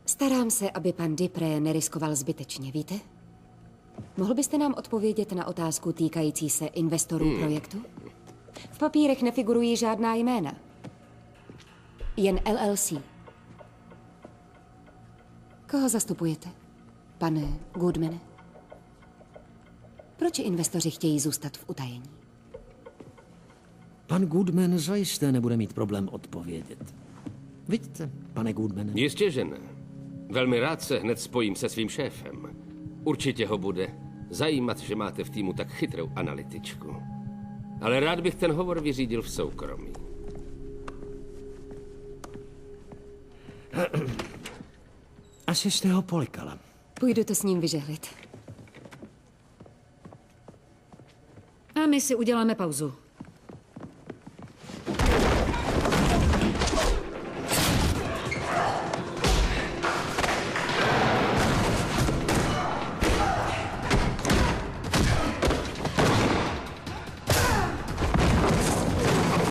Starám se, aby pan Dupré neriskoval zbytečně, víte? Mohl byste nám odpovědět na otázku týkající se investorů projektu? V papírech nefigurují žádná jména. Jen LLC. Koho zastupujete, pane Goodmane? Proč investoři chtějí zůstat v utajení? Pan Goodman zajisté nebude mít problém odpovědět. Vidíte, pane Goodmane? Jistě, že ne. Velmi rád se hned spojím se svým šéfem. Určitě ho bude zajímat, že máte v týmu tak chytrou analytičku. Ale rád bych ten hovor vyřídil v soukromí. Asi jste ho polikala. Půjdu to s ním vyžehlit. A my si uděláme pauzu.